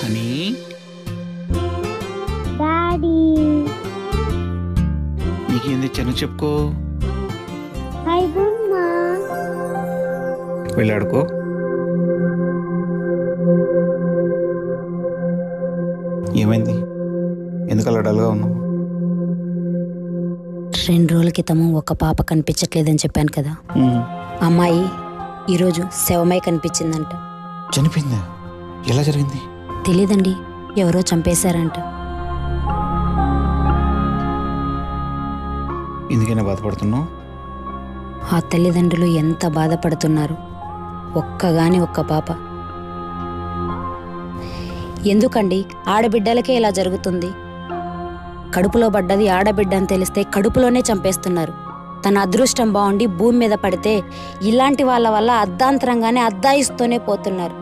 అని డాడీ నీకేం తెచ్చాను చెప్పుకో. అయిపోమ్మా వెళ్ళాడుకో. ఏమైంది? ఎందుకు అలా డల్గా ఉన్నావు? 2 రోజుల క్రితము ఒక పాప కనిపించట్లేదని చెప్పాను కదా, అమ్మాయి ఈరోజు శవమై కనిపించిందంట. చనిపోయిందా? ఎలా జరిగింది? తెలీదండి, ఎవరో చంపేశారంట. ఎందుకైనా బాధపడుతున్నావు? ఆ తల్లిదండ్రులు ఎంత బాధపడుతున్నారు. ఒక్క పాప. ఎందుకండి ఆడబిడ్డలకే ఇలా జరుగుతుంది? కడుపులో పడ్డది ఆడబిడ్డ అని తెలిస్తే కడుపులోనే చంపేస్తున్నారు. తన అదృష్టం బాగుండి భూమి మీద పడితే ఇలాంటి వాళ్ళ వల్ల అర్ధాంతరంగానే అద్దాయిస్తూనే పోతున్నారు.